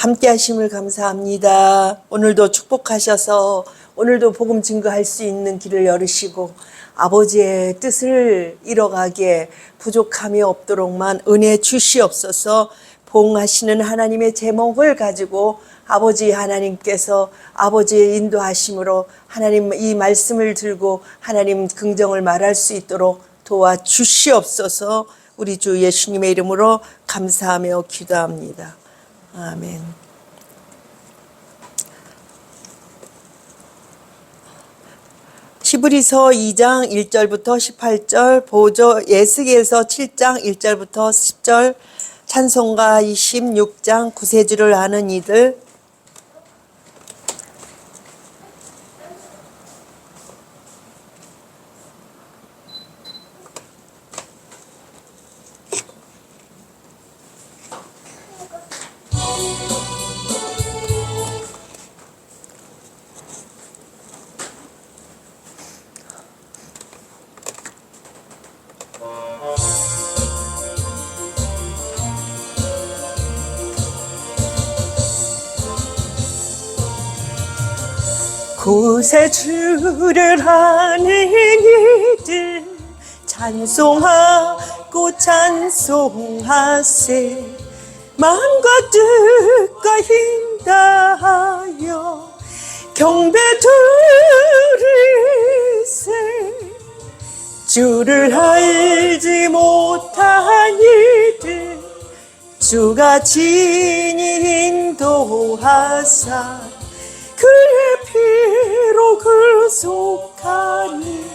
함께 하심을 감사합니다. 오늘도 축복하셔서 오늘도 복음 증거할 수 있는 길을 열으시고 아버지의 뜻을 이뤄가기에 부족함이 없도록만 은혜 주시옵소서. 보응하시는 하나님의 제목을 가지고 아버지 하나님께서 아버지의 인도하심으로 하나님 이 말씀을 들고 하나님 긍정을 말할 수 있도록 도와주시옵소서. 우리 주 예수님의 이름으로 감사하며 기도합니다. 아멘. 히브리서 2장 1절부터 18절, 보조 예스겔서 7장 1절부터 10절, 찬송가 26장 9세주를 아는 이들, 구세주를 아는 이들 찬송하고 찬송하세. 마음과 뜻과 힘다하여 경배 드리세. 주를 알지 못한 이들 주가 친히 인도하사 그의 피로 구속하니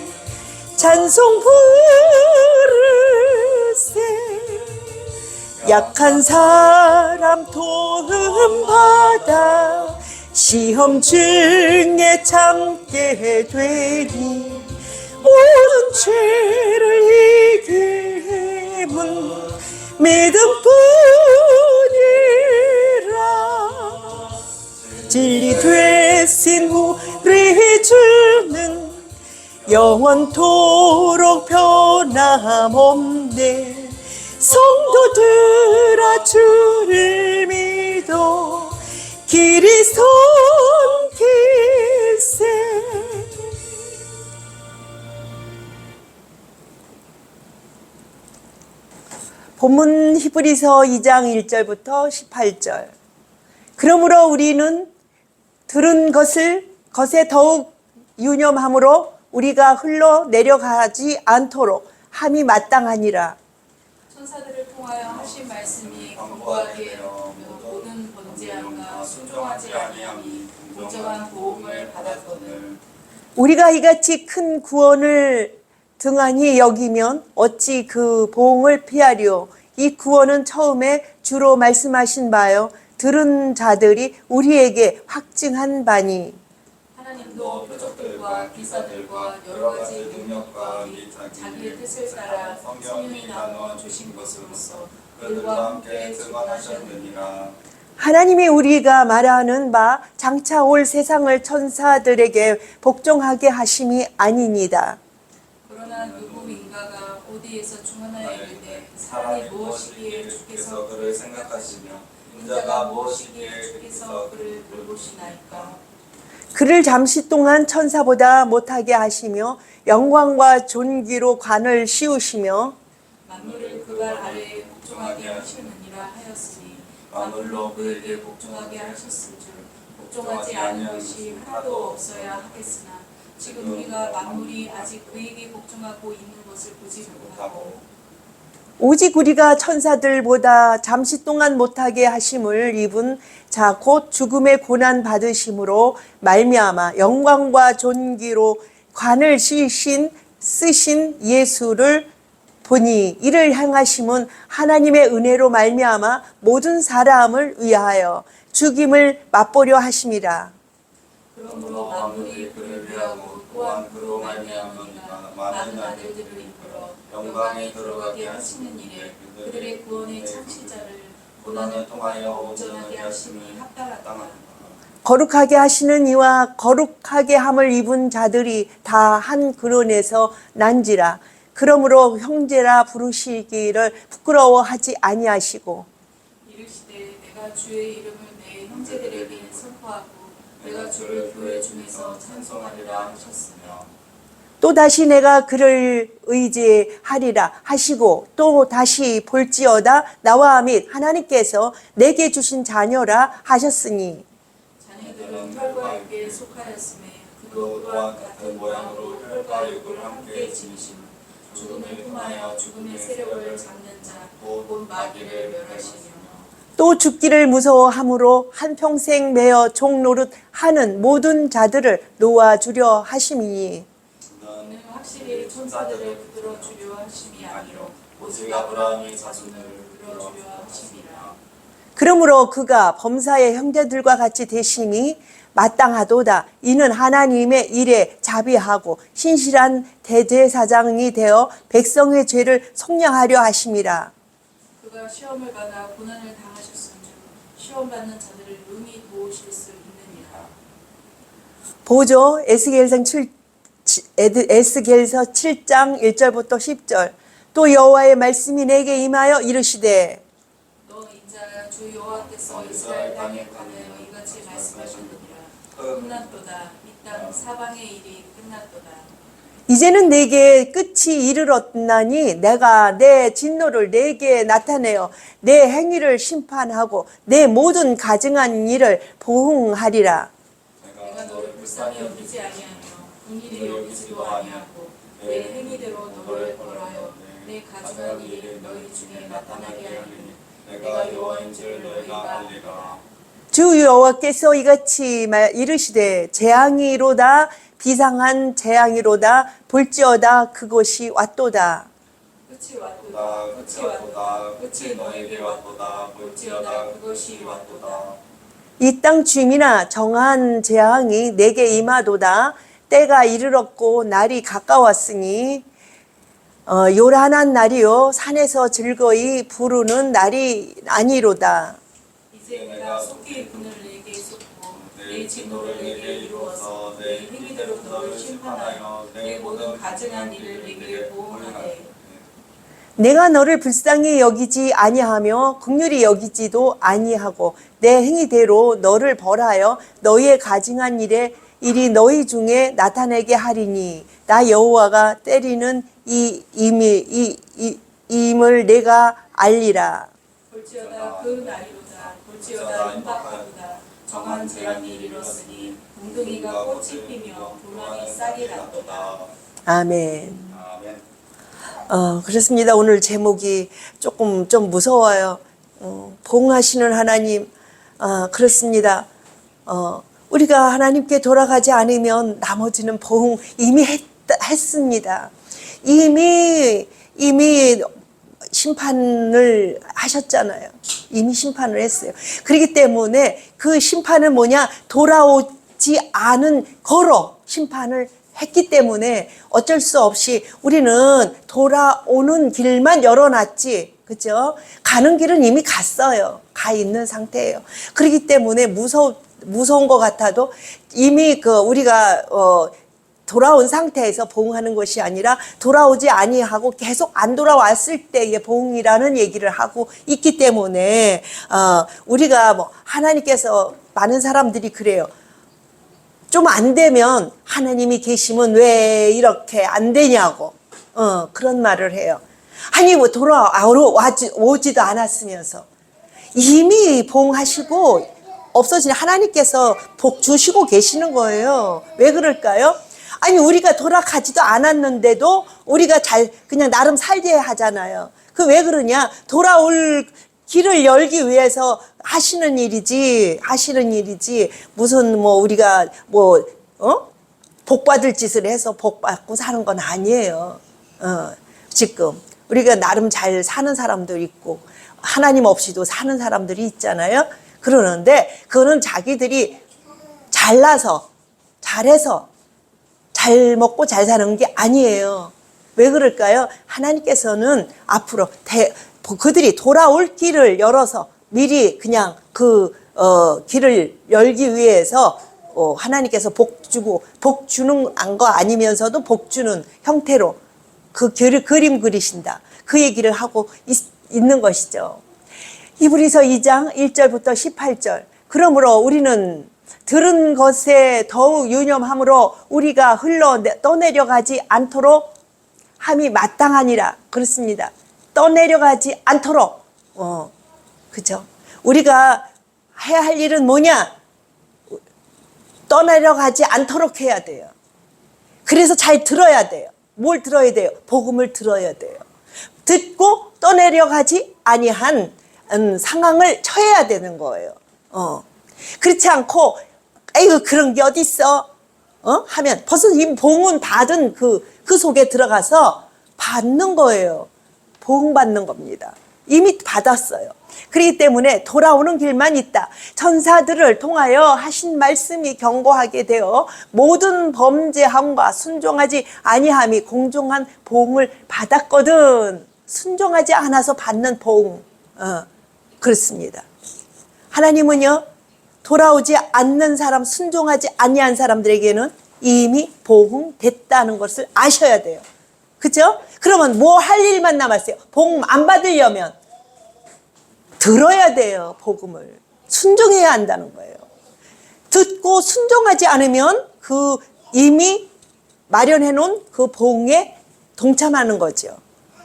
찬송 부르세. 약한 사람 도움받아 시험 중에 참게 되니 모든 죄를 이길 힘은 믿음뿐이라. 진리 되신 우리 주는 영원토록 변함없네. 성도들아 주를 믿어 길이 섬길세. 본문 히브리서 2장 1절부터 18절. 그러므로 우리는 들은 것에 더욱 유념함으로 우리가 흘러내려가지 않도록 함이 마땅하니라. 천사들을 통하여 하신 말씀이 견고하게 모든 번제함과 순종하지 아니함이 공정한 보응을 받았거늘. 우리가 이같이 큰 구원을 등한히 여기면 어찌 그 보응을 피하리요. 이 구원은 처음에 주로 말씀하신 바요 들은 자들이 우리에게 확증한 바니. 하나님도 표적들과 기사들과 여러 가지 능력과 및 자기의 뜻을 따라 성령이 나누어 주신 것으로서 그들과 함께 증언하셨느니라. 하나님이 우리가 말하는 바 장차 올 세상을 천사들에게 복종하게 하심이 아니니이다. 그러나 누구 인가가 어디에서 중 하나에 이르되 사람이 무엇이기에 주께서 그를 생각하시며 인자가 무엇이기에 주께서 그를 돌보시나이까. 그를 잠시 동안 천사보다 못하게 하시며 영광과 존귀로 관을 씌우시며 만물을 그발 아래에 복종하게 하시느니라 하였으니 만물로 그에게 복종하게 하셨을 줄 복종하지 않은 것이 하나도 없어야 하겠으나 지금 우리가 만물이 아직 그에게 복종하고 있는 것을 보지 못하고 오직 우리가 천사들보다 잠시 동안 못하게 하심을 입은 자 곧 죽음의 고난 받으심으로 말미암아 영광과 존귀로 관을 쓰신 예수를 보니 이를 향하심은 하나님의 은혜로 말미암아 모든 사람을 위하여 죽임을 맛보려 하심이라. 그러므로 만물이 그를 위하고 또한 그로 말미암으니까 많은 아들들을 이끌어 영광에 들어가게 하시는 일에 그들의 구원의 창시자를 고난을 통하여 온전하게 하심이 합당하다. 거룩하게 하시는 이와 거룩하게 함을 입은 자들이 다 한 근원에서 난지라. 그러므로 형제라 부르시기를 부끄러워하지 아니하시고 이르시되 이르시되 내가 주의 이름을 내 형제들에게 선포하고 내가 주를 교회 중에서 찬송하리라 하셨으며 또 다시 내가 그를 의지하리라 하시고 또 다시 볼지어다 나와 및 하나님께서 내게 주신 자녀라 하셨으니 자녀들은 혈과 육에 속하였음에 그도 또한 같은 모양으로 혈과 육을 함께 지니심은 죽음을 통하여 죽음의 세력을 잡는 자 곧 마귀를 멸하시며 또 죽기를 무서워함으로 한평생 매어 종노릇 하는 모든 자들을 놓아주려 하심이니 이는 확실히 천사들을 붙들어 주려 하심이 아니요 오직 아브라함의 자손을 붙들어 주려 하심이라. 그러므로 그가 범사의 형제들과 같이 되심이 마땅하도다. 이는 하나님의 일에 자비하고 신실한 대제사장이 되어 백성의 죄를 속량하려 하심이라. 그가 시험을 받아 고난을 당하셨은즉 시험 받는 자들을 능히 도우실 수 있느니라. 보죠. 에스겔서 7장 1절부터 10절. 또 여호와의 말씀이 내게 임하여 이르시되 너 인자야 주 여호와께서 이스라엘 땅에 관하여 이같이 말씀하셨느니라. 끝났도다. 이 땅 사방의 일이 끝났도다. 이제는 내게 끝이 이르렀나니 내가 내 진노를 내게 나타내어 내 행위를 심판하고 내 모든 가증한 일을 보응하리라. 내가 너를 불쌍히 여기지 아니하며 긍휼히 여기지도 아니하고 내 행위대로 너를 벌하여 내 가증한 일을 너희 중에 나타나게 하리니 내가 여호와인 줄 너희가 알리라. 주 여호와께서 이같이 이르시되 재앙이로다 비상한 재앙이로다 볼지어다 그것이 왔도다. 끝이 왔도다. 끝이 왔도다. 끝이 너에게 왔도다. 볼지어다 그것이 왔도다. 이 땅 주민아 정한 재앙이 내게 임하도다. 때가 이르렀고 날이 가까웠으니 요란한 날이요 산에서 즐거이 부르는 날이 아니로다. 이제 내가 속히 그늘 내게 쏟고 내 진노를 내게 이루어서 내 행위대로 너를 심판하여 내 모든 가증한 일을 내게 보응하되 내가 너를 불쌍히 여기지 아니하며 긍휼히 여기지도 아니하고 내 행위대로 너를 벌하여 너희의 가증한 일이 너희 중에 나타내게 하리니 나 여호와가 때리는 임을 내가 알리라. 볼지어다 그 날이로다. 볼지어다 임박하도다. 정한 재앙이 이르렀으니 웅덩이가 꽃이 피며 불만이 싹이 났도다. 아멘. 아멘. 그렇습니다. 오늘 제목이 조금 좀 무서워요. 보응하시는 하나님. 그렇습니다. 우리가 하나님께 돌아가지 않으면 나머지는 보응 이미 했습니다. 이미 심판을 하셨잖아요. 이미 심판을 했어요. 그렇기 때문에 그 심판은 뭐냐? 돌아오지 않은 거로 심판을 했기 때문에 어쩔 수 없이 우리는 돌아오는 길만 열어놨지. 그죠? 가는 길은 이미 갔어요. 가 있는 상태예요. 그렇기 때문에 무서운 것 같아도 이미 우리가 돌아온 상태에서 보응하는 것이 아니라 돌아오지 아니하고 계속 안 돌아왔을 때의 보응이라는 얘기를 하고 있기 때문에 우리가 하나님께서 많은 사람들이 그래요. 좀 안 되면 하나님이 계시면 왜 이렇게 안 되냐고 그런 말을 해요. 아니 오지도 않았으면서 이미 보응하시고 없어진 하나님께서 복 주시고 계시는 거예요. 왜 그럴까요? 아니 우리가 돌아가지도 않았는데도 우리가 그냥 나름 살게 하잖아요. 그 왜 그러냐? 돌아올 길을 열기 위해서 하시는 일이지 무슨 우리가 복 받을 짓을 해서 복 받고 사는 건 아니에요. 지금 우리가 나름 잘 사는 사람도 있고 하나님 없이도 사는 사람들이 있잖아요. 그러는데 그거는 자기들이 잘나서 잘해서 잘 먹고 잘 사는 게 아니에요. 왜 그럴까요? 하나님께서는 앞으로 그들이 돌아올 길을 열어서 미리 그냥 길을 열기 위해서 하나님께서 복 주는 거 아니면서도 복 주는 형태로 그 그림 그리신다. 그 얘기를 하고 있는 것이죠. 히브리서 2장 1절부터 18절. 그러므로 우리는 들은 것에 더욱 유념함으로 우리가 흘러 떠내려가지 않도록 함이 마땅하니라. 그렇습니다. 떠내려가지 않도록. 그죠? 우리가 해야 할 일은 뭐냐? 떠내려가지 않도록 해야 돼요. 그래서 잘 들어야 돼요. 뭘 들어야 돼요? 복음을 들어야 돼요. 듣고 떠내려가지 아니한 상황을 처해야 되는 거예요. 그렇지 않고 에이구 그런 게 어딨어? 하면 벌써 이 복은 받은 그 속에 들어가서 받는 거예요. 복음 받는 겁니다. 이미 받았어요. 그렇기 때문에 돌아오는 길만 있다. 천사들을 통하여 하신 말씀이 경고하게 되어 모든 범죄함과 순종하지 아니함이 공정한 보응을 받았거든. 순종하지 않아서 받는 보응. 그렇습니다. 하나님은요, 돌아오지 않는 사람, 순종하지 아니한 사람들에게는 이미 보응됐다는 것을 아셔야 돼요. 그죠? 그러면 뭐 할 일만 남았어요? 복음 안 받으려면 들어야 돼요. 복음을 순종해야 한다는 거예요. 듣고 순종하지 않으면 그 이미 마련해 놓은 그 복음에 동참하는 거죠.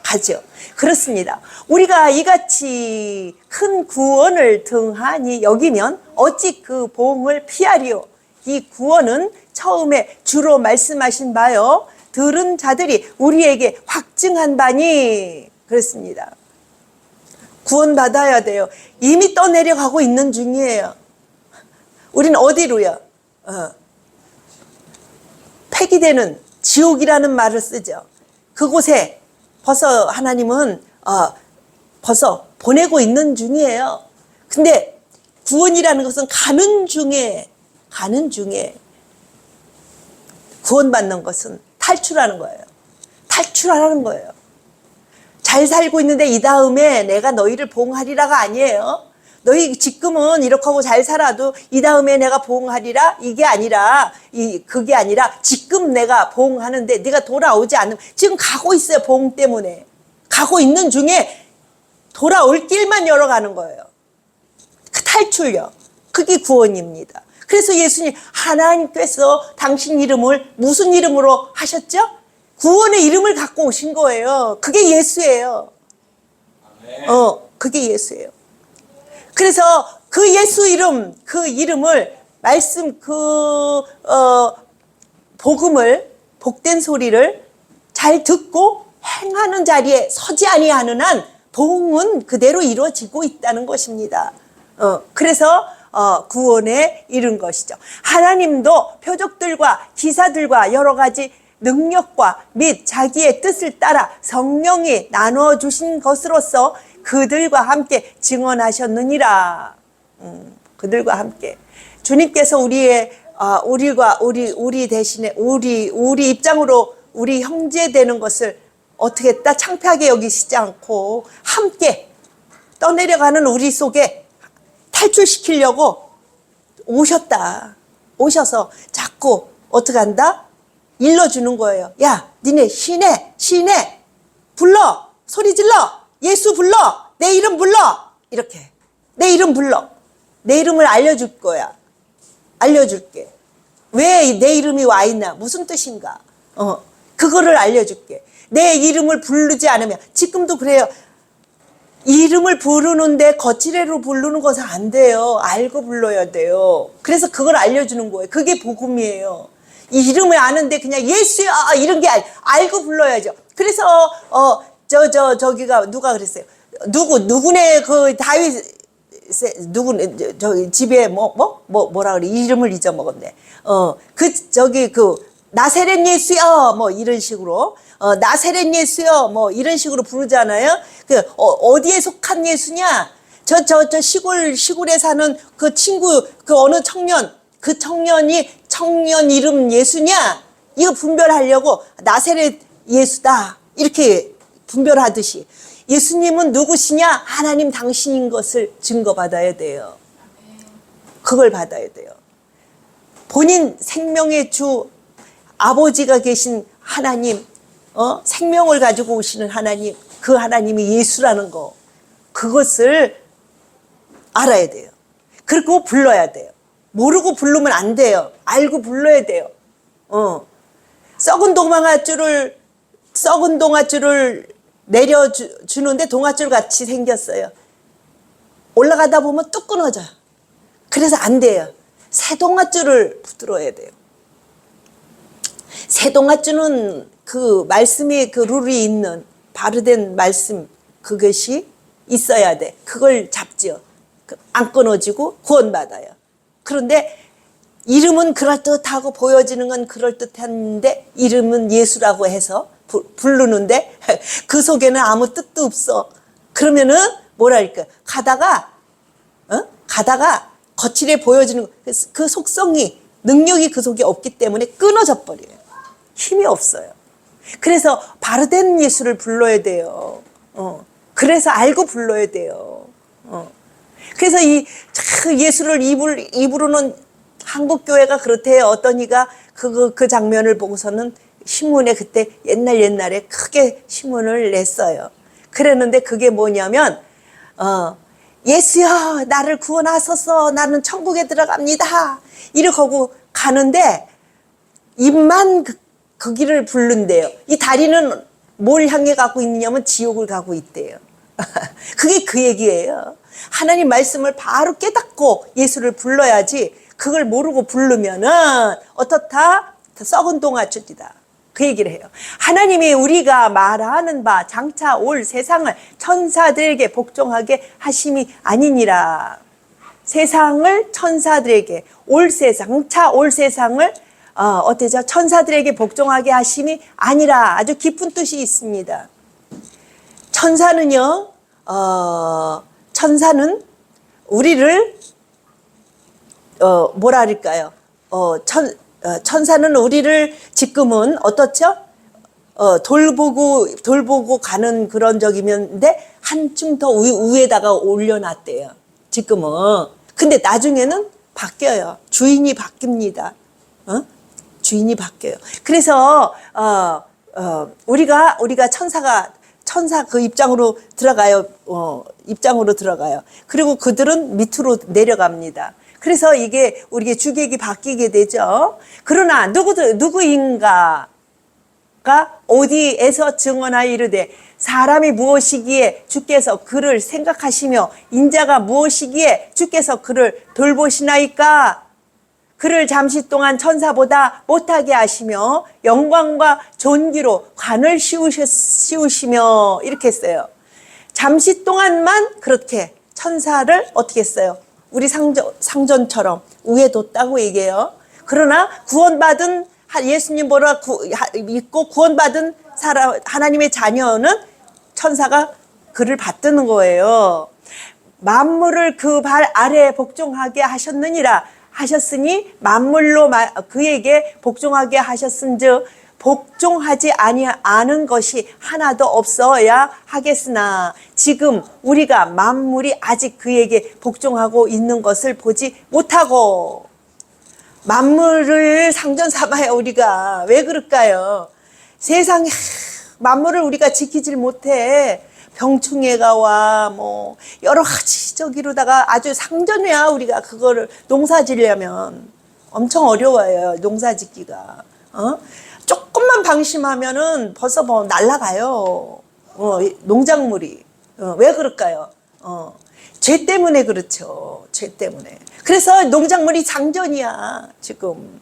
가죠. 그렇습니다. 우리가 이같이 큰 구원을 등한히 여기면 어찌 그 복음을 피하리요. 이 구원은 처음에 주로 말씀하신 바요, 들은 자들이 우리에게 확증한 바니. 그렇습니다. 구원받아야 돼요. 이미 떠내려가고 있는 중이에요. 우리는 어디로요? 폐기되는 지옥이라는 말을 쓰죠. 그곳에 벌써 하나님은 벌써 보내고 있는 중이에요. 근데 구원이라는 것은 가는 중에 구원받는 것은 탈출하는 거예요. 탈출하라는 거예요. 잘 살고 있는데 이 다음에 내가 너희를 보응하리라가 아니에요. 너희 지금은 이렇게 하고 잘 살아도 이 다음에 내가 보응하리라 이게 아니라 그게 아니라 지금 내가 보응하는데 네가 돌아오지 않으면 지금 가고 있어요. 보응 때문에 가고 있는 중에 돌아올 길만 열어가는 거예요. 그 탈출요. 그게 구원입니다. 그래서 예수님 하나님께서 당신 이름을 무슨 이름으로 하셨죠? 구원의 이름을 갖고 오신 거예요. 그게 예수예요. 그게 예수예요. 그래서 그 예수 이름, 그 이름을 말씀 복음을 복된 소리를 잘 듣고 행하는 자리에 서지 아니하는 한 복음은 그대로 이루어지고 있다는 것입니다. 그래서 구원에 이른 것이죠. 하나님도 표적들과 기사들과 여러 가지 능력과 및 자기의 뜻을 따라 성령이 나눠주신 것으로서 그들과 함께 증언하셨느니라. 그들과 함께 주님께서 우리 대신에 우리 입장으로 우리 형제 되는 것을 어떻게 했다? 창피하게 여기시지 않고 함께 떠내려가는 우리 속에 탈출시키려고 오셨다. 오셔서 자꾸 어떻게 한다? 일러주는 거예요. 야, 니네 시내 불러, 소리 질러, 예수 불러, 내 이름 불러, 이렇게 내 이름 불러, 내 이름을 알려줄 거야. 알려줄게. 왜 내 이름이 와 있나, 무슨 뜻인가, 그거를 알려줄게. 내 이름을 부르지 않으면, 지금도 그래요. 이름을 부르는데 거칠애로 부르는 것은 안 돼요. 알고 불러야 돼요. 그래서 그걸 알려주는 거예요. 그게 복음이에요. 이 이름을 아는데 그냥 예수야 이런 게 알고 불러야죠. 그래서 저기가 누가 그랬어요. 누구네 그 다윗 누구네 저기 집에 뭐라 그래, 이름을 잊어먹었네. 그 나세렛 예수야 뭐 이런 식으로 나세렛 예수야 뭐 이런 식으로 부르잖아요. 어디에 속한 예수냐? 저 시골에 사는 그 친구, 그 어느 청년, 그 청년이 청년 이름 예수냐? 이거 분별하려고 나세렛 예수다 이렇게 분별하듯이 예수님은 누구시냐? 하나님 당신인 것을 증거받아야 돼요. 그걸 받아야 돼요. 본인 생명의 주 아버지가 계신 하나님, 생명을 가지고 오시는 하나님, 그 하나님이 예수라는 거, 그것을 알아야 돼요. 그리고 불러야 돼요. 모르고 부르면 안 돼요. 알고 불러야 돼요. 썩은 동아줄을 내려주는데 동아줄 같이 생겼어요. 올라가다 보면 뚝 끊어져요. 그래서 안 돼요. 새 동아줄을 붙들어야 돼요. 새 동아줄은 그 말씀의 그 룰이 있는 바로 된 말씀, 그것이 있어야 돼. 그걸 잡죠. 안 끊어지고 구원받아요. 그런데 이름은 그럴듯하고 보여지는 건 그럴듯한데 이름은 예수라고 해서 부르는데 그 속에는 아무 뜻도 없어. 그러면은 뭐랄까, 가다가 거칠게 보여지는 그 속성이, 능력이 그 속에 없기 때문에 끊어져 버려요. 힘이 없어요. 그래서 바로 된 예수를 불러야 돼요. 그래서 알고 불러야 돼요. 그래서 이 예수를 입으로는 한국 교회가 그렇대요. 어떤 이가 그 장면을 보고서는 신문에 그때 옛날에 크게 신문을 냈어요. 그랬는데 그게 뭐냐면 예수여 나를 구원하소서, 나는 천국에 들어갑니다. 이렇게 하고 가는데 입만 그 길을 부른대요. 이 다리는 뭘 향해 가고 있냐면 지옥을 가고 있대요. 그게 그 얘기예요. 하나님 말씀을 바로 깨닫고 예수를 불러야지, 그걸 모르고 부르면은 어떻다? 썩은 동아줄이다. 그 얘기를 해요. 하나님이 우리가 말하는 바 장차 올 세상을 천사들에게 복종하게 하심이 아니니라. 세상을 천사들에게 장차 올 세상을 어때죠? 천사들에게 복종하게 하심이 아니라. 아주 깊은 뜻이 있습니다. 천사는요, 천사는 우리를 뭐라 그럴까요? 천사는 우리를 지금은 어떻죠? 돌보고 가는 그런 적이면데 한층 더 위에다가 올려놨대요. 지금은. 근데 나중에는 바뀌어요. 주인이 바뀝니다. 주인이 바뀌어요. 그래서 우리가 천사 그 입장으로 들어가요. 입장으로 들어가요. 그리고 그들은 밑으로 내려갑니다. 그래서 이게 우리의 주객이 바뀌게 되죠. 그러나 누구인가가 어디에서 증언하여 이르되 사람이 무엇이기에 주께서 그를 생각하시며 인자가 무엇이기에 주께서 그를 돌보시나이까. 그를 잠시 동안 천사보다 못하게 하시며 영광과 존귀로 관을 씌우시며, 이렇게 했어요. 잠시 동안만 그렇게 천사를 어떻게 했어요? 우리 상전처럼 위에 뒀다고 얘기해요. 그러나 구원받은, 예수님 보러 믿고 구원받은 사람, 하나님의 자녀는 천사가 그를 받드는 거예요. 만물을 그 발 아래에 복종하게 하셨으니 만물로 그에게 복종하게 하셨은즉 복종하지 아니하는 것이 하나도 없어야 하겠으나 지금 우리가 만물이 아직 그에게 복종하고 있는 것을 보지 못하고. 만물을 상전 삼아요. 우리가 왜 그럴까요? 세상에 만물을 우리가 지키질 못해. 병충해가 와, 뭐 여러 가지 저기로다가 아주 상전이야. 우리가 그거를 농사 지려면 엄청 어려워요. 농사 짓기가. 조금만 방심하면은 벌써 뭐 날아가요. 농작물이. 왜 그럴까요? 죄 때문에 그렇죠. 죄 때문에. 그래서 농작물이 상전이야. 지금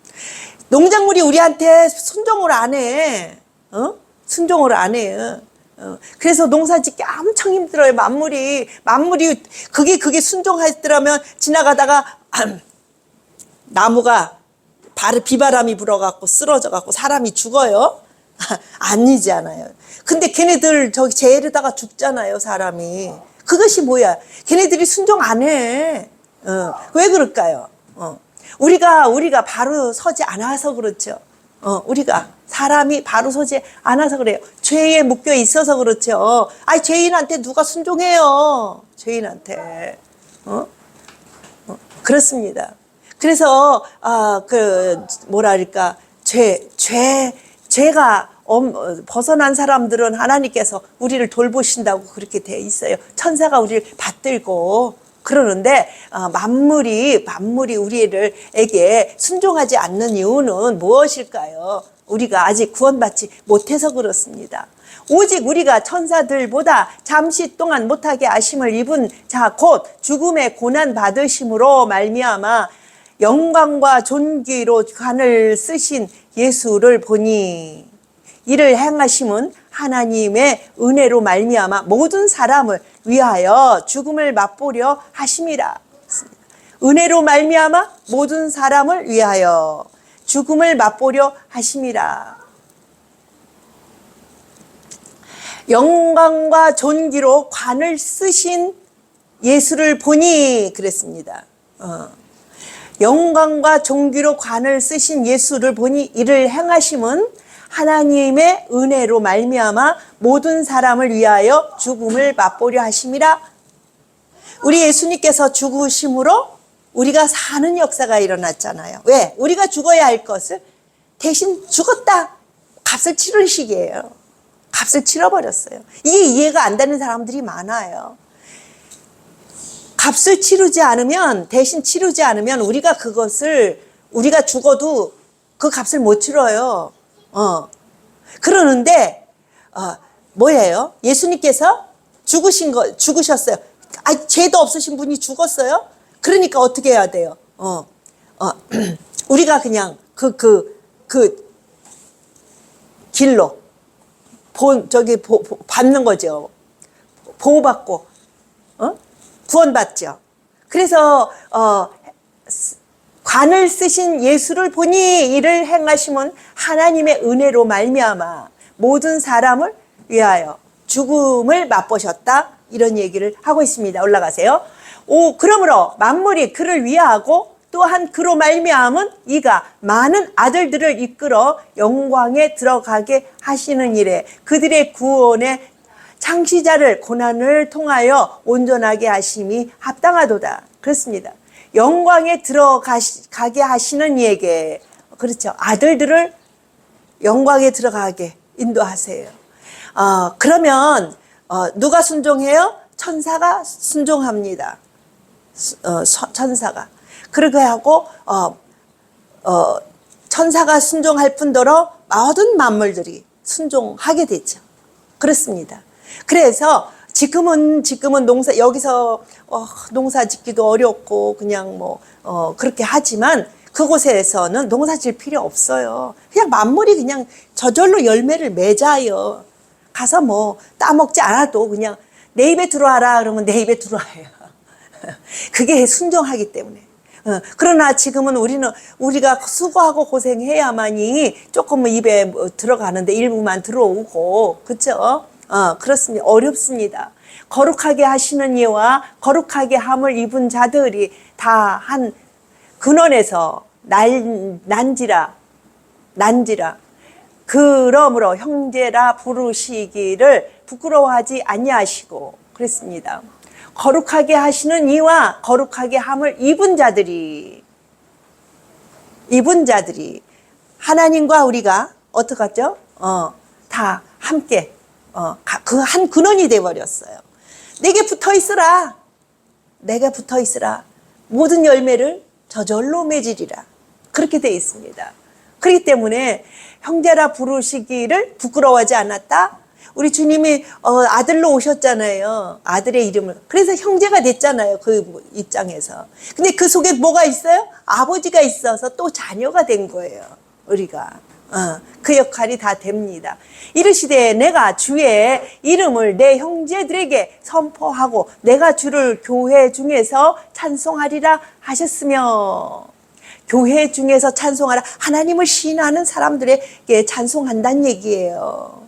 농작물이 우리한테 순종을 안 해. 순종을 안 해요. 그래서 농사 짓기 엄청 힘들어요. 만물이 그게 순종했더라면 지나가다가 나무가 비바람이 불어갖고 쓰러져갖고 사람이 죽어요? 아니잖아요. 근데 걔네들 저기 재에르다가 죽잖아요, 사람이. 그것이 뭐야? 걔네들이 순종 안 해. 왜 그럴까요? 우리가 바로 서지 않아서 그렇죠. 우리가 사람이 바로 서지 않아서 그래요. 죄에 묶여 있어서 그렇죠. 죄인한테 누가 순종해요? 죄인한테. 그렇습니다. 그래서 뭐랄까, 죄가 벗어난 사람들은 하나님께서 우리를 돌보신다고 그렇게 돼 있어요. 천사가 우리를 받들고 그러는데 만물이 우리에게 순종하지 않는 이유는 무엇일까요? 우리가 아직 구원받지 못해서 그렇습니다. 오직 우리가 천사들보다 잠시 동안 못하게 하심을 입은 자 곧 죽음의 고난 받으심으로 말미암아 영광과 존귀로 관을 쓰신 예수를 보니 이를 행하심은 하나님의 은혜로 말미암아 모든 사람을 위하여 죽음을 맛보려 하심이라. 은혜로 말미암아 모든 사람을 위하여 죽음을 맛보려 하심이라. 영광과 존귀로 관을 쓰신 예수를 보니 그랬습니다. 영광과 존귀로 관을 쓰신 예수를 보니 이를 행하심은 하나님의 은혜로 말미암아 모든 사람을 위하여 죽음을 맛보려 하심이라. 우리 예수님께서 죽으심으로 우리가 사는 역사가 일어났잖아요. 왜? 우리가 죽어야 할 것을 대신 죽었다. 값을 치르시기예요. 값을 치러버렸어요. 이게 이해가 안 되는 사람들이 많아요. 값을 치르지 않으면, 대신 치르지 않으면 우리가 죽어도 그 값을 못 치러요. 그러는데, 뭐예요? 예수님께서 죽으셨어요. 죄도 없으신 분이 죽었어요? 그러니까 어떻게 해야 돼요? 우리가 그냥 길로, 받는 거죠. 보호받고, 구원받죠. 그래서, 관을 쓰신 예수를 보니 이를 행하심은 하나님의 은혜로 말미암아 모든 사람을 위하여 죽음을 맛보셨다. 이런 얘기를 하고 있습니다. 올라가세요. 그러므로 만물이 그를 위하고 또한 그로 말미암은 이가 많은 아들들을 이끌어 영광에 들어가게 하시는 일에 그들의 구원의 창시자를 고난을 통하여 온전하게 하심이 합당하도다. 그렇습니다. 영광에 들어가게 하시는 이에게, 그렇죠, 아들들을 영광에 들어가게 인도하세요. 그러면 누가 순종해요? 천사가 순종합니다. 천사가. 그렇게 하고 천사가 순종할 뿐더러 모든 만물들이 순종하게 되죠. 그렇습니다. 그래서 지금은 여기서 농사 짓기도 어렵고 그냥 그렇게 하지만 그곳에서는 농사 질 필요 없어요. 그냥 만물이 그냥 저절로 열매를 맺어요. 가서 따먹지 않아도 그냥 내 입에 들어와라 그러면 내 입에 들어와요. 그게 순종하기 때문에. 그러나 지금은 우리가 수고하고 고생해야만이 조금 입에 들어가는데 일부만 들어오고, 그렇죠? 그렇습니다. 어렵습니다. 거룩하게 하시는 이와 거룩하게 함을 입은 자들이 다 한 근원에서 난지라. 그러므로 형제라 부르시기를 부끄러워하지 아니하시고 그랬습니다. 거룩하게 하시는 이와 거룩하게 함을 입은 자들이 하나님과 우리가 어떡하죠? 다 함께 그 한 근원이 되어버렸어요. 내게 붙어 있으라. 모든 열매를 저절로 맺으리라. 그렇게 되어 있습니다. 그렇기 때문에 형제라 부르시기를 부끄러워하지 않았다. 우리 주님이 아들로 오셨잖아요. 아들의 이름을. 그래서 형제가 됐잖아요. 그 입장에서. 근데 그 속에 뭐가 있어요? 아버지가 있어서 또 자녀가 된 거예요. 우리가. 그 역할이 다 됩니다. 이르시되 내가 주의 이름을 내 형제들에게 선포하고 내가 주를 교회 중에서 찬송하리라 하셨으며, 교회 중에서 찬송하라. 하나님을 신하는 사람들에게 찬송한다는 얘기예요.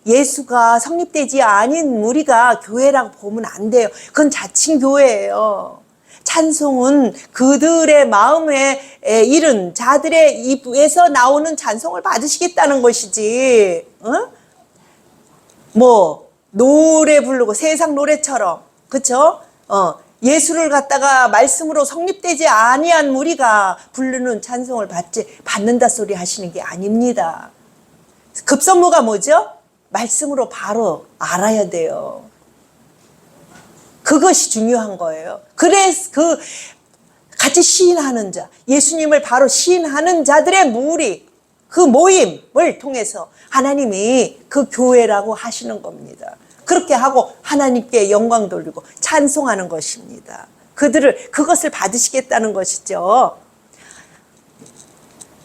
예수가 성립되지 않은 우리가 교회라고 보면 안 돼요. 그건 자칭 교회예요. 찬송은 그들의 마음에 이른 자들의 입에서 나오는 찬송을 받으시겠다는 것이지, 노래 부르고 세상 노래처럼, 그쵸? 예수를 갖다가 말씀으로 성립되지 아니한 우리가 부르는 찬송을 받는다 소리 하시는 게 아닙니다. 급선무가 뭐죠? 말씀으로 바로 알아야 돼요. 그것이 중요한 거예요. 그래서 같이 시인하는 자, 예수님을 바로 시인하는 자들의 무리, 그 모임을 통해서 하나님이 그 교회라고 하시는 겁니다. 그렇게 하고 하나님께 영광 돌리고 찬송하는 것입니다. 그것을 받으시겠다는 것이죠.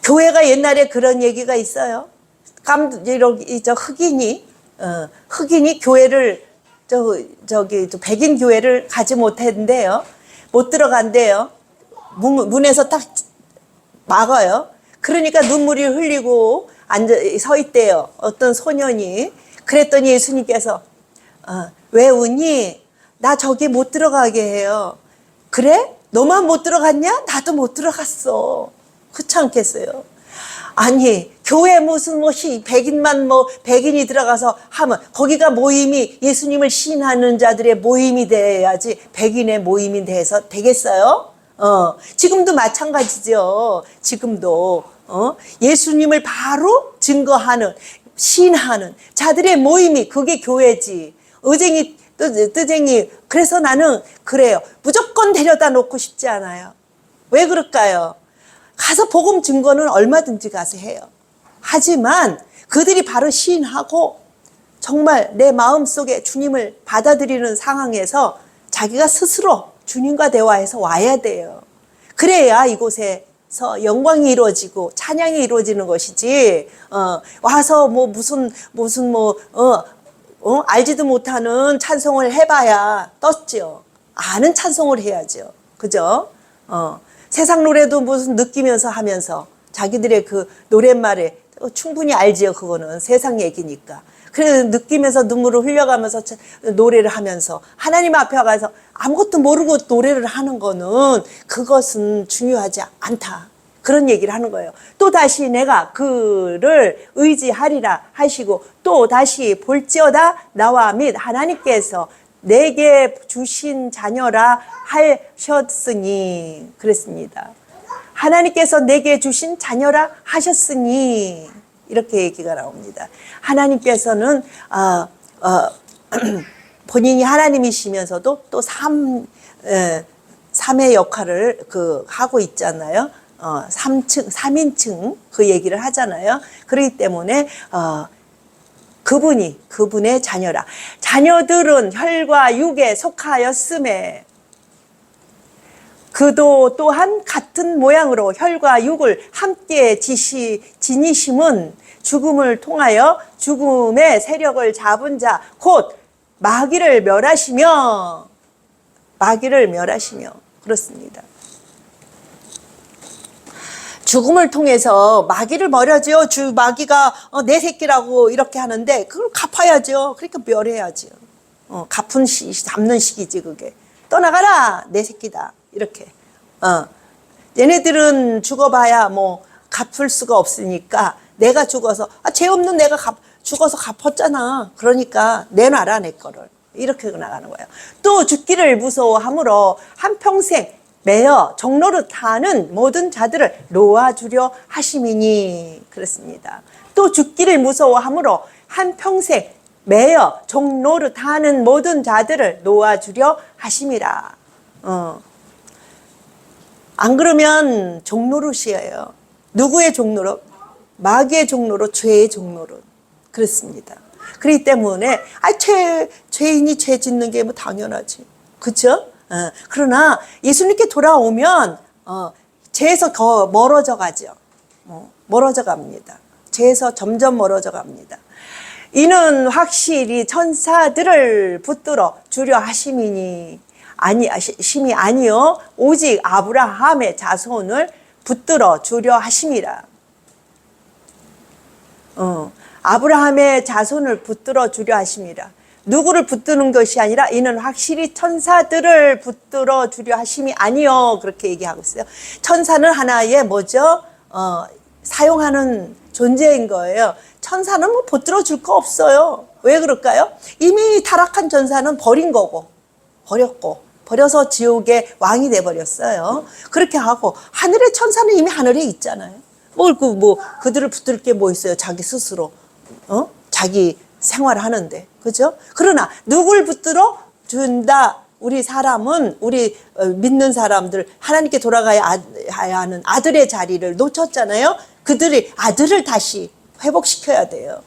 교회가 옛날에 그런 얘기가 있어요. 흑인이 교회를 백인 교회를 가지 못했는데요. 못 들어간대요. 문에서 딱 막아요. 그러니까 눈물이 흘리고 서 있대요. 어떤 소년이. 그랬더니 예수님께서 왜 우니? 나 저기 못 들어가게 해요. 그래? 너만 못 들어갔냐? 나도 못 들어갔어. 그렇지 않겠어요? 아니, 교회 무슨 백인이 들어가서 하면 거기가 모임이 예수님을 시인하는 자들의 모임이 돼야지 백인의 모임이 돼서 되겠어요? 지금도 마찬가지죠. 지금도 예수님을 바로 증거하는 시인하는 자들의 모임이 그게 교회지. 뜨쟁이 그래서 나는 그래요. 무조건 데려다 놓고 싶지 않아요. 왜 그럴까요? 가서 복음 증거는 얼마든지 가서 해요. 하지만 그들이 바로 시인하고 정말 내 마음속에 주님을 받아들이는 상황에서 자기가 스스로 주님과 대화해서 와야 돼요. 그래야 이곳에서 영광이 이루어지고 찬양이 이루어지는 것이지 와서 알지도 못하는 찬송을 해봐야 떴죠. 아는 찬송을 해야죠. 그죠? 세상 노래도 무슨 느끼면서 하면서 자기들의 그 노랫말에 충분히 알지요. 그거는 세상 얘기니까. 그래서 느끼면서 눈물을 흘려가면서 노래를 하면서 하나님 앞에 가서 아무것도 모르고 노래를 하는 거는 그것은 중요하지 않다. 그런 얘기를 하는 거예요. 또 다시 내가 그를 의지하리라 하시고 또 다시 볼지어다 나와 및 하나님께서 내게 주신 자녀라 하셨으니 그랬습니다. 하나님께서 내게 주신 자녀라 하셨으니 이렇게 얘기가 나옵니다. 하나님께서는 본인이 하나님이시면서도 또 삼의 역할을 하고 있잖아요. 3인칭 그 얘기를 하잖아요. 그렇기 때문에 그분의 자녀라. 자녀들은 혈과 육에 속하였음에 그도 또한 같은 모양으로 혈과 육을 함께 지니심은 죽음을 통하여 죽음의 세력을 잡은 자 곧 마귀를 멸하시며 그렇습니다. 죽음을 통해서 마귀를 멸하죠. 마귀가 내 새끼라고 이렇게 하는데 그걸 갚아야죠. 그러니까 멸해야죠. 잡는 시기지 그게. 떠나가라 내 새끼다 이렇게. 얘네들은 죽어봐야 갚을 수가 없으니까 내가 죽어서 죄 없는 내가 죽어서 갚았잖아. 그러니까 내놔라 내 거를. 이렇게 나가는 거예요. 또 죽기를 무서워함으로 한평생 매여 종노릇하는 모든 자들을 놓아주려 하심이니 그렇습니다. 또 죽기를 무서워함으로 한평생 매여 종노릇하는 모든 자들을 놓아주려 하심이라. 안 그러면 종노릇이에요. 누구의 종노릇? 마귀의 종노릇, 죄의 종노릇. 그렇습니다. 그렇기 때문에 죄인이 죄 짓는 게 당연하지. 그렇죠? 그러나 예수님께 돌아오면 죄에서 더 멀어져 가죠. 멀어져 갑니다. 죄에서 점점 멀어져 갑니다. 이는 확실히 천사들을 붙들어 주려 하심이 아니요 오직 아브라함의 자손을 붙들어 주려 하심이라. 아브라함의 자손을 붙들어 주려 하심이라. 누구를 붙드는 것이 아니라 이는 확실히 천사들을 붙들어 주려 하심이 아니요 그렇게 얘기하고 있어요. 천사는 하나의 사용하는 존재인 거예요. 천사는 붙들어 줄 거 없어요. 왜 그럴까요? 이미 타락한 천사는 버려서 지옥의 왕이 돼버렸어요. 그렇게 하고 하늘의 천사는 이미 하늘에 있잖아요. 그들을 붙들 게 뭐 있어요? 자기 스스로 자기 생활하는데 그죠? 그러나 누굴 붙들어 준다 우리 사람은 우리 믿는 사람들 하나님께 돌아가야 하는 아들의 자리를 놓쳤잖아요. 그들이 아들을 다시 회복시켜야 돼요.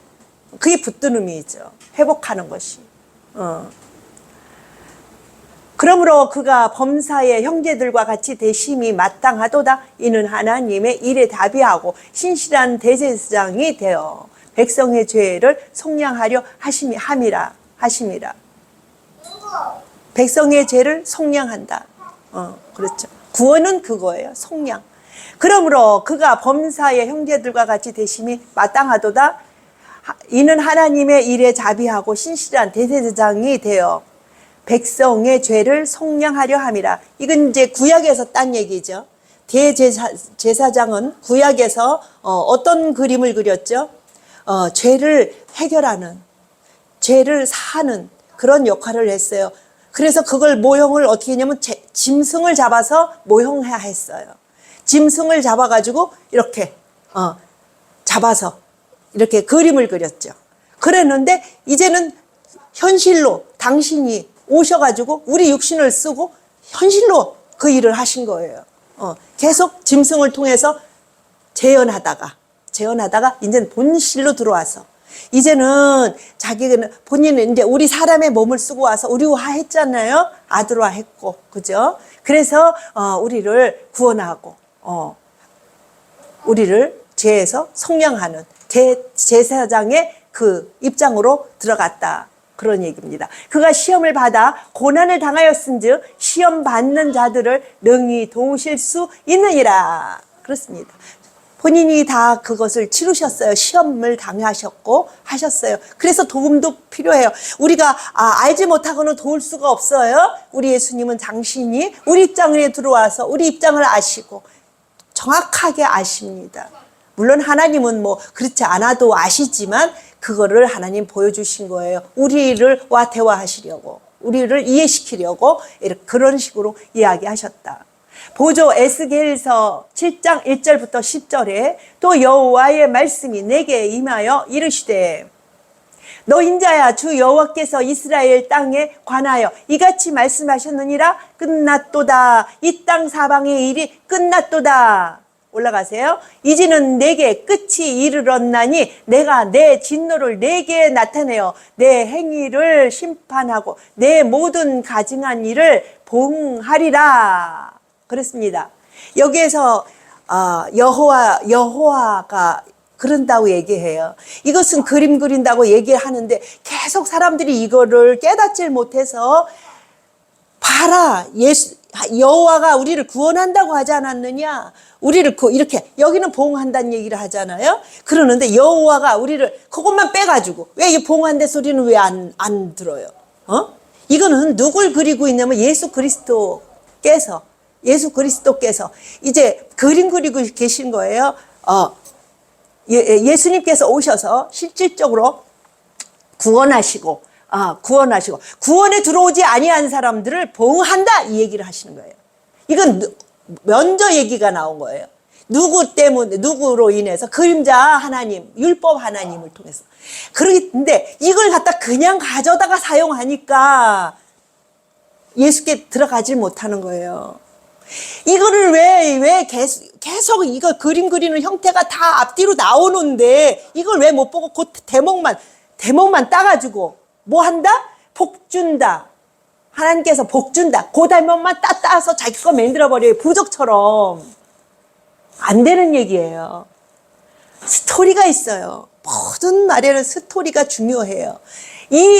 그게 붙드는意이죠. 회복하는 것이. 그러므로 그가 범사의 형제들과 같이 대심이 마땅하도다. 이는 하나님의 일에 답이하고 신실한 대제사장이 되어 백성의 죄를 속량하려 함이라. 백성의 죄를 속량한다. 그렇죠. 구원은 그거예요. 속량. 그러므로 그가 범사의 형제들과 같이 대심이 마땅하도다. 이는 하나님의 일에 자비하고 신실한 대제사장이 되어 백성의 죄를 속량하려 함이라. 이건 이제 구약에서 딴 얘기죠. 대제사장은 구약에서 어떤 그림을 그렸죠? 죄를 해결하는, 죄를 사하는 그런 역할을 했어요. 그래서 그걸 모형을 어떻게 했냐면 짐승을 잡아서 모형해야 했어요. 짐승을 잡아가지고 이렇게 잡아서 이렇게 그림을 그렸죠. 그랬는데 이제는 현실로 당신이 오셔가지고 우리 육신을 쓰고 현실로 그 일을 하신 거예요. 계속 짐승을 통해서 재현하다가 이제는 본실로 들어와서 이제는 자기는 본인은 이제 우리 사람의 몸을 쓰고 와서 우리화했잖아요. 아들화했고, 그죠? 그래서 우리를 구원하고 우리를 죄에서 속량하는 제사장의 그 입장으로 들어갔다. 그런 얘기입니다. 그가 시험을 받아 고난을 당하였은즉 시험 받는 자들을 능히 도우실 수 있느니라. 그렇습니다. 본인이 다 그것을 치르셨어요. 시험을 당하셨고 하셨어요. 그래서 도움도 필요해요. 우리가 알지 못하고는 도울 수가 없어요. 우리 예수님은 당신이 우리 입장에 들어와서 우리 입장을 아시고 정확하게 아십니다. 물론 하나님은 뭐 그렇지 않아도 아시지만 그거를 하나님 보여주신 거예요. 우리와 대화하시려고, 우리를 이해시키려고 이렇게 그런 식으로 이야기하셨다. 보조 에스겔서 7장 1절부터 10절에 또 여호와의 말씀이 내게 임하여 이르시되 너 인자야, 주 여호와께서 이스라엘 땅에 관하여 이같이 말씀하셨느니라. 끝났도다. 이 땅 사방의 일이 끝났도다. 올라가세요. 이제는 내게 끝이 이르렀나니 내가 내 진노를 내게 나타내어 내 행위를 심판하고 내 모든 가증한 일을 봉하리라. 그렇습니다. 여기에서 여호와가 그런다고 얘기해요. 이것은 그림 그린다고 얘기하는데 계속 사람들이 이거를 깨닫질 못해서 봐라, 여호와가 우리를 구원한다고 하지 않았느냐? 우리를 이렇게 여기는 보응한다는 얘기를 하잖아요. 그러는데 여호와가 우리를 그것만 빼가지고 왜 이 보응한다 소리는 왜 안 들어요? 이거는 누굴 그리고 있냐면 예수 그리스도께서 이제 그림 그리고 계신 거예요. 예수님께서 오셔서 실질적으로 구원하시고 구원에 들어오지 아니한 사람들을 보응한다 이 얘기를 하시는 거예요. 이건 먼저 얘기가 나온 거예요. 누구로 인해서? 그림자 하나님, 율법 하나님을 통해서. 그런데 이걸 갖다 그냥 가져다가 사용하니까 예수께 들어가질 못하는 거예요. 이거를 왜 계속 이거 그림 그리는 형태가 다 앞뒤로 나오는데 이걸 왜 못 보고 그 대목만 따가지고 뭐 한다? 복 준다. 하나님께서 복 준다. 그 대목만 따서 자기 거 만들어버려요. 부적처럼. 안 되는 얘기예요. 스토리가 있어요. 모든 말에는 스토리가 중요해요.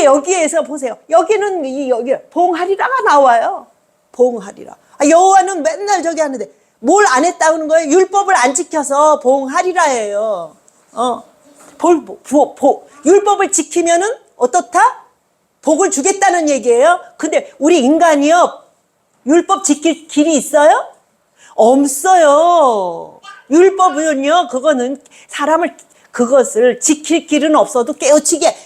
여기에서 보세요. 여기는 여기 봉하리라가 나와요. 봉하리라. 여호와는 맨날 저기 하는데 뭘 안 했다는 거예요? 율법을 안 지켜서 봉하리라예요. 율법을 지키면은 어떻다? 복을 주겠다는 얘기예요. 근데 우리 인간이요, 율법 지킬 길이 있어요? 없어요. 율법은요, 그것을 지킬 길은 없어도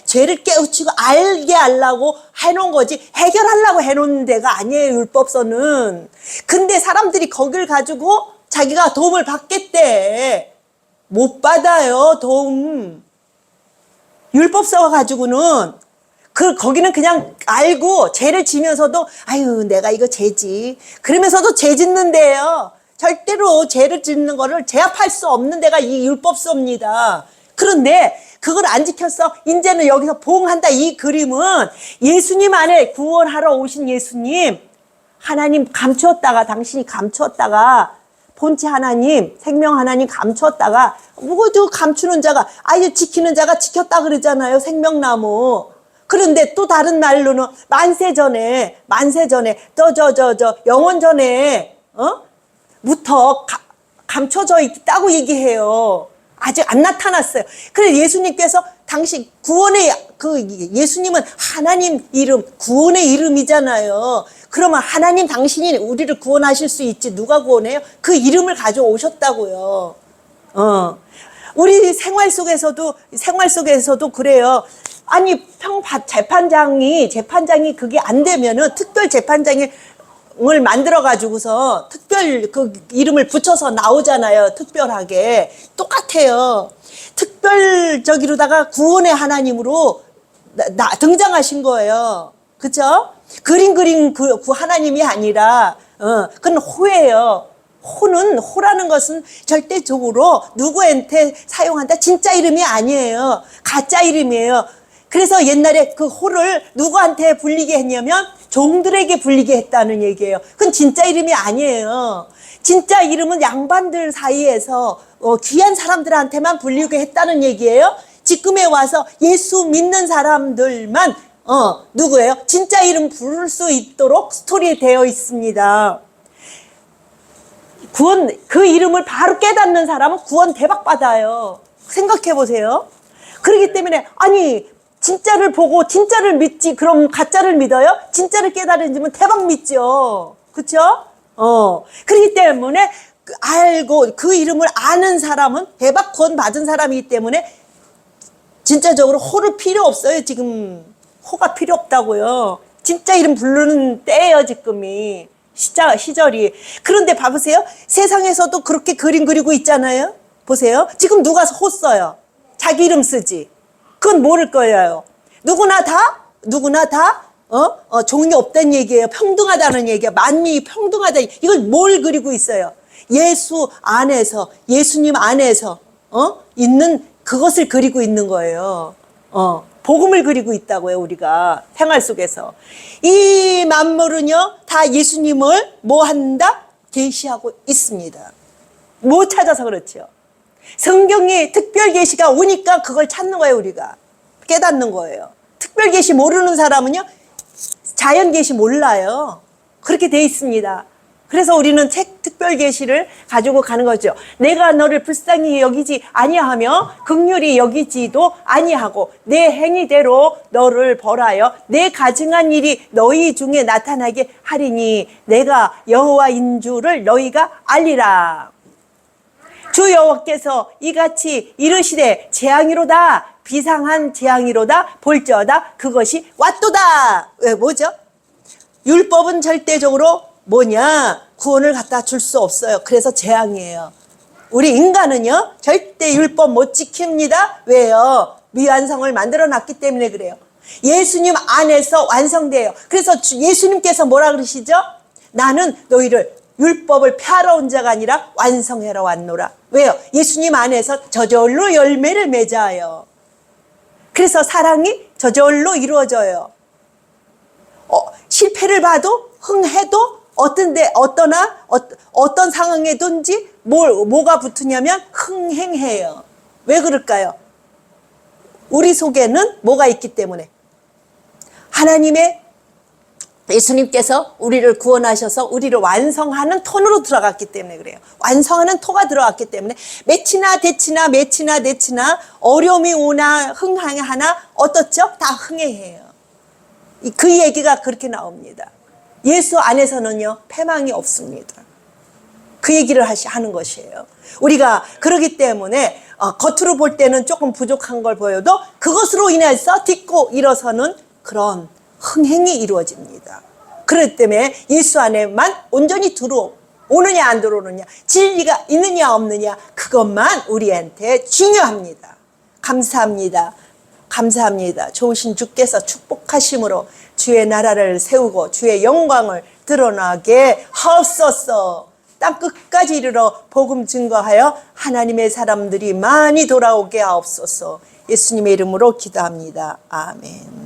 죄를 깨우치고 알게 하려고 해놓은 거지, 해결하려고 해놓은 데가 아니에요, 율법서는. 근데 사람들이 거길 가지고 자기가 도움을 받겠대. 못 받아요, 도움. 율법서 가지고는 거기는 그냥 알고 죄를 지면서도 아유 내가 이거 죄지 그러면서도 죄 짓는데요. 절대로 죄를 짓는 거를 제압할 수 없는 데가 이 율법서입니다. 그런데 그걸 안 지켰어. 이제는 여기서 보응한다. 이 그림은 예수님 안에 구원하러 오신 예수님, 하나님 감추었다가, 당신이 감추었다가, 본체 하나님, 생명 하나님 감추었다가, 모두 감추는 자가, 아예 지키는 자가 지켰다 그러잖아요. 생명나무. 그런데 또 다른 말로는 만세 전에, 영원 전에, 부터 감춰져 있다고 얘기해요. 아직 안 나타났어요. 그래서 예수님께서 당신 예수님은 하나님 이름, 구원의 이름이잖아요. 그러면 하나님 당신이 우리를 구원하실 수 있지 누가 구원해요? 그 이름을 가져오셨다고요. 우리 생활 속에서도 그래요. 아니 재판장이 그게 안 되면은 특별 재판장을 만들어 가지고서 특별 그 이름을 붙여서 나오잖아요. 특별하게 똑같아요. 특별적이로다가 구원의 하나님으로 등장하신 거예요. 그죠? 그림 그 하나님이 아니라 그건 호예요. 호라는 것은 절대적으로 누구한테 사용한다 진짜 이름이 아니에요. 가짜 이름이에요. 그래서 옛날에 그 호를 누구한테 불리게 했냐면 종들에게 불리게 했다는 얘기예요. 그건 진짜 이름이 아니에요. 진짜 이름은 양반들 사이에서 귀한 사람들한테만 불리게 했다는 얘기예요. 지금에 와서 예수 믿는 사람들만 누구예요? 진짜 이름 부를 수 있도록 스토리에 되어 있습니다. 그 이름을 바로 깨닫는 사람은 구원 대박 받아요. 생각해 보세요. 그렇기 때문에 아니 진짜를 보고 진짜를 믿지 그럼 가짜를 믿어요? 진짜를 깨달으면 대박 믿죠. 그렇죠? 그렇기 때문에 알고 그 이름을 아는 사람은 대박 구원 받은 사람이기 때문에 진짜적으로 호를 필요 없어요. 지금 호가 필요 없다고요. 진짜 이름 부르는 때예요. 지금이 시절이. 그런데 봐보세요. 세상에서도 그렇게 그림 그리고 있잖아요. 보세요. 지금 누가 호 써요? 자기 이름 쓰지. 그건 모를 거예요. 누구나 다 종이 없다는 얘기예요. 평등하다는 얘기예요. 만민이 평등하다. 이걸 뭘 그리고 있어요? 예수님 안에서 있는 그것을 그리고 있는 거예요. 복음을 그리고 있다고요. 우리가 생활 속에서 이 만물은요 다 예수님을 뭐 한다? 계시하고 있습니다. 못 찾아서 그렇죠. 성경에 특별 계시가 오니까 그걸 찾는 거예요. 우리가 깨닫는 거예요. 특별 계시 모르는 사람은요 자연 계시 몰라요. 그렇게 돼 있습니다. 그래서 우리는 특별 계시를 가지고 가는 거죠. 내가 너를 불쌍히 여기지 아니하며 긍휼히 여기지도 아니하고 내 행위대로 너를 벌하여 내 가증한 일이 너희 중에 나타나게 하리니 내가 여호와인 줄을 너희가 알리라. 주 여호와께서 이같이 이르시되 재앙이로다 비상한 재앙이로다 볼지어다 그것이 왔도다. 왜 뭐죠? 율법은 절대적으로 뭐냐? 구원을 갖다 줄 수 없어요. 그래서 재앙이에요. 우리 인간은요 절대 율법 못 지킵니다. 왜요? 미완성을 만들어 놨기 때문에 그래요. 예수님 안에서 완성돼요. 그래서 예수님께서 뭐라 그러시죠? 나는 너희를 율법을 폐하러 온 자가 아니라 완성하러 왔노라. 왜요? 예수님 안에서 저절로 열매를 맺어요. 그래서 사랑이 저절로 이루어져요. 실패를 봐도 흥해도 어떤 상황에든지 뭐가 붙으냐면 흥행해요. 왜 그럴까요? 우리 속에는 뭐가 있기 때문에 하나님의 예수님께서 우리를 구원하셔서 우리를 완성하는 톤으로 들어갔기 때문에 그래요. 완성하는 토가 들어갔기 때문에 매치나 대치나 어려움이 오나 흥하나 어떻죠? 다 흥해해요. 그 얘기가 그렇게 나옵니다. 예수 안에서는요 패망이 없습니다. 그 얘기를 하는 것이에요. 우리가 그러기 때문에 겉으로 볼 때는 조금 부족한 걸 보여도 그것으로 인해서 딛고 일어서는 그런 흥행이 이루어집니다. 그렇기 때문에 예수 안에만 온전히 들어오느냐 안 들어오느냐 진리가 있느냐 없느냐 그것만 우리한테 중요합니다. 감사합니다. 감사합니다. 좋으신 주께서 축복하심으로 주의 나라를 세우고 주의 영광을 드러나게 하옵소서. 땅 끝까지 이르러 복음 증거하여 하나님의 사람들이 많이 돌아오게 하옵소서. 예수님의 이름으로 기도합니다. 아멘.